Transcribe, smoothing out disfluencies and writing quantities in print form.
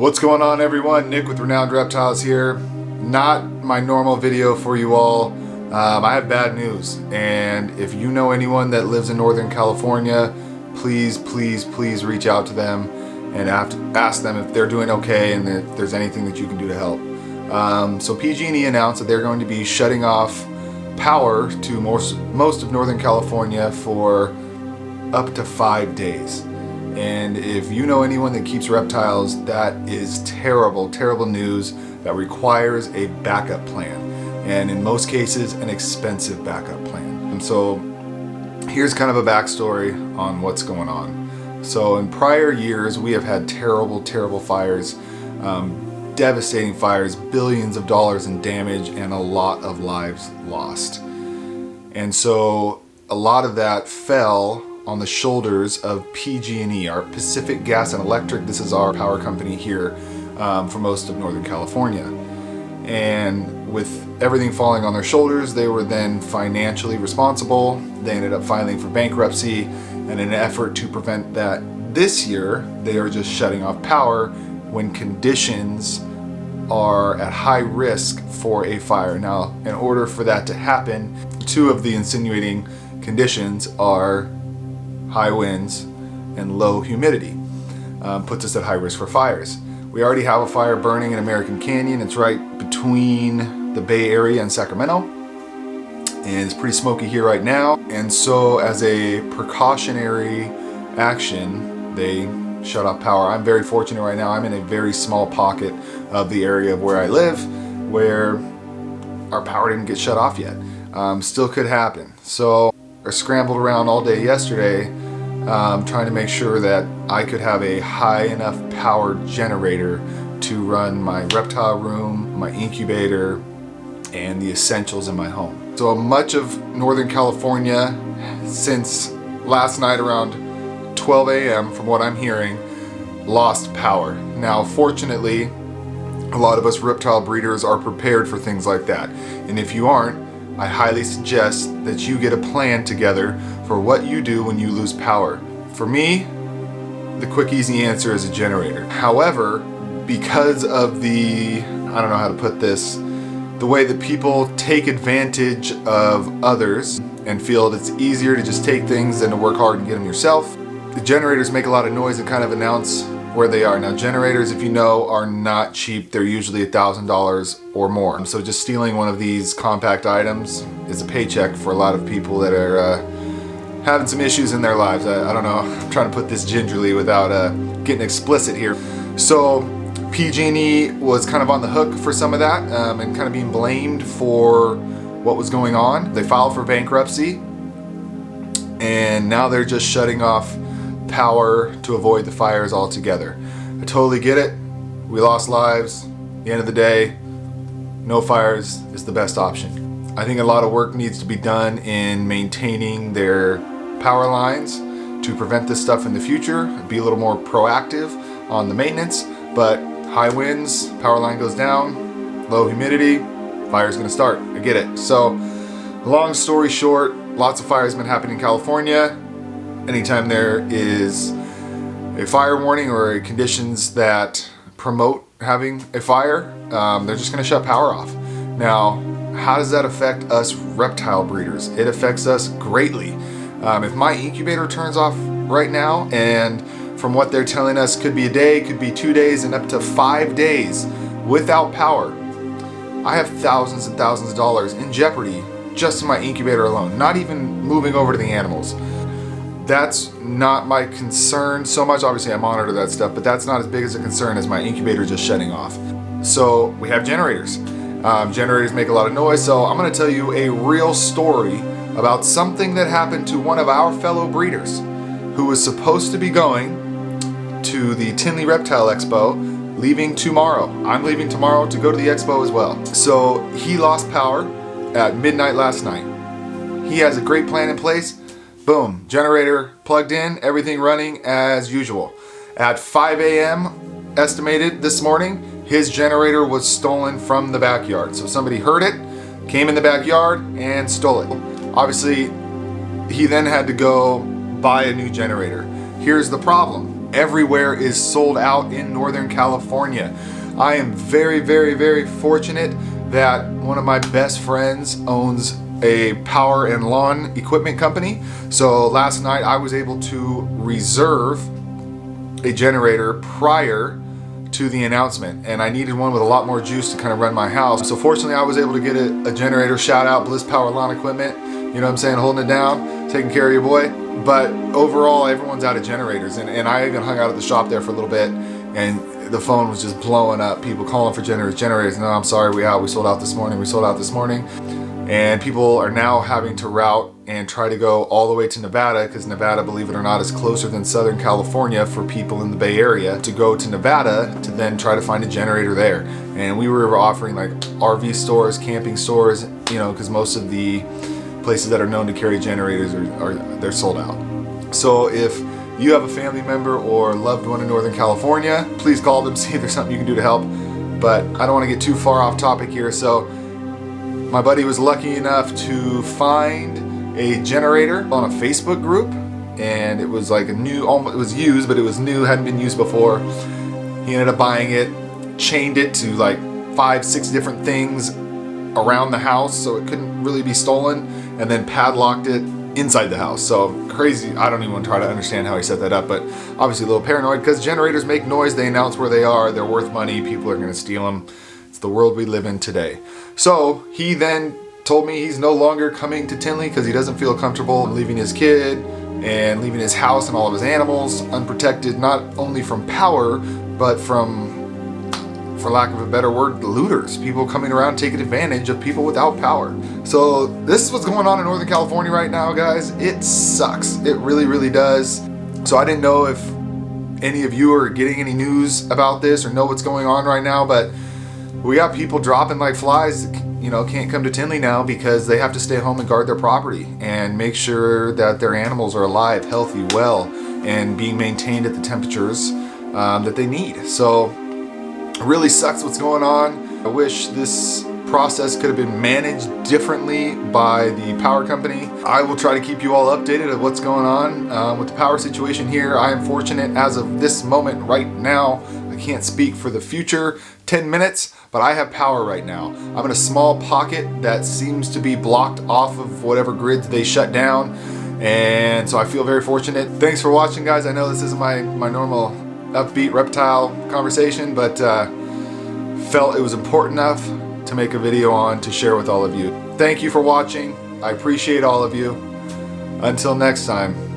What's going on, everyone? Nick with Renowned Reptiles here. Not my normal video for you all. I have bad news, and if you know anyone that lives in Northern California, please reach out to them and ask them if they're doing okay and if there's anything that you can do to help. So PG&E announced that they're going to be shutting off power to most of Northern California for up to 5 days. And if you know anyone that keeps reptiles, that is terrible news that requires a backup plan. And in most cases, an expensive backup plan. And so here's kind of a backstory on what's going on. So in prior years, we have had terrible fires, devastating fires, billions of dollars in damage, and a lot of lives lost. And so a lot of that fell on the shoulders of PG&E, our Pacific Gas and Electric. This is our power company here for most of Northern California. And with everything falling on their shoulders, they were then financially responsible. They ended up filing for bankruptcy, and in an effort to prevent that this year, they are just shutting off power when conditions are at high risk for a fire. Now, in order for that to happen, two of the insinuating conditions are high winds and low humidity. Puts us at high risk for fires. We already have a fire burning in American Canyon. It's right between the Bay Area and Sacramento, and it's pretty smoky here right now. And so as a precautionary action, they shut off power. I'm very fortunate right now. I'm in a very small pocket of the area of where I live where our power didn't get shut off yet. Still could happen. So I scrambled around all day yesterday trying to make sure that I could have a high enough power generator to run my reptile room, my incubator, and the essentials in my home. So much of Northern California, since last night around 12 a.m., from what I'm hearing, lost power. Now, fortunately, a lot of us reptile breeders are prepared for things like that. And if you aren't, I highly suggest that you get a plan together for what you do when you lose power. For me, the quick, easy answer is a generator. However, because of the, I don't know how to put this, the way that people take advantage of others and feel that it's easier to just take things than to work hard and get them yourself, the generators make a lot of noise and kind of announce where they are. Now, generators, if you know, are not cheap. They're usually $1,000 or more. So just stealing one of these compact items is a paycheck for a lot of people that are having some issues in their lives. I don't know, I'm trying to put this gingerly without getting explicit here. So PG&E was kind of on the hook for some of that and kind of being blamed for what was going on. They filed for bankruptcy, and now they're just shutting off power to avoid the fires altogether. I totally get it. We lost lives. At the end of the day, no fires is the best option. I think a lot of work needs to be done in maintaining their power lines to prevent this stuff in the future, be a little more proactive on the maintenance. But high winds, power line goes down, low humidity, fire's gonna start. I get it. So long story short, lots of fires have been happening in California. Anytime there is a fire warning or conditions that promote having a fire, they're just going to shut power off. Now, how does that affect us reptile breeders? It affects us greatly. If my incubator turns off right now, and from what they're telling us, could be a day, could be 2 days, and up to 5 days without power, I have thousands and thousands of dollars in jeopardy just in my incubator alone, not even moving over to the animals. That's not my concern so much. Obviously I monitor that stuff, but that's not as big as a concern as my incubator just shutting off. So we have generators. Generators make a lot of noise, so I'm going to tell you a real story about something that happened to one of our fellow breeders who was supposed to be going to the Tinley Reptile Expo, leaving tomorrow. I'm leaving tomorrow to go to the expo as well. So he lost power at midnight last night. He has a great plan in place. Boom, generator plugged in, everything running as usual. At 5 a.m. estimated this morning, his generator was stolen from the backyard. So somebody heard it, came in the backyard and stole it. Obviously, he then had to go buy a new generator. Here's the problem. everywhere is sold out in Northern California. I am very, very, very fortunate that one of my best friends owns a power and lawn equipment company. So last night I was able to reserve a generator prior to the announcement, and I needed one with a lot more juice to kind of run my house. So fortunately I was able to get a generator. Shout out Bliss Power Lawn Equipment, you know what I'm saying, holding it down, taking care of your boy. But overall everyone's out of generators, and I even hung out at the shop there for a little bit, and the phone was just blowing up, people calling for generators. No, I'm sorry, we sold out this morning. And people are now having to route and try to go all the way to Nevada, because Nevada, believe it or not, is closer than Southern California for people in the Bay Area to go to Nevada to then try to find a generator there. And we were offering like RV stores, camping stores, you know, because most of the places that are known to carry generators they're sold out. So if you have a family member or loved one in Northern California, please call them, see if there's something you can do to help. But I don't want to get too far off topic here. So my buddy was lucky enough to find a generator on a Facebook group, and it was like it was used, but it was new, hadn't been used before. He ended up buying it, chained it to like 5-6 different things around the house so it couldn't really be stolen, and then padlocked it inside the house. So crazy. I don't even want to try to understand how he set that up, but obviously a little paranoid because generators make noise, they announce where they are, they're worth money, people are going to steal them. It's the world we live in today. So he then told me he's no longer coming to Tinley because he doesn't feel comfortable leaving his kid and leaving his house and all of his animals unprotected, not only from power, but from, for lack of a better word, looters, people coming around taking advantage of people without power. So this is what's going on in Northern California right now, guys. It sucks. It really, really does. So I didn't know if any of you are getting any news about this or know what's going on right now, but we got people dropping like flies, you know, can't come to Tinley now because they have to stay home and guard their property and make sure that their animals are alive, healthy, well, and being maintained at the temperatures that they need. So it really sucks what's going on. I wish this process could have been managed differently by the power company. I will try to keep you all updated of what's going on with the power situation here. I am fortunate as of this moment right now. I can't speak for the future 10 minutes, but I have power right now. I'm in a small pocket that seems to be blocked off of whatever grids they shut down, and so I feel very fortunate. Thanks for watching, guys. I know this isn't my normal upbeat reptile conversation, but felt it was important enough to make a video on to share with all of you. Thank you for watching. I appreciate all of you. Until next time.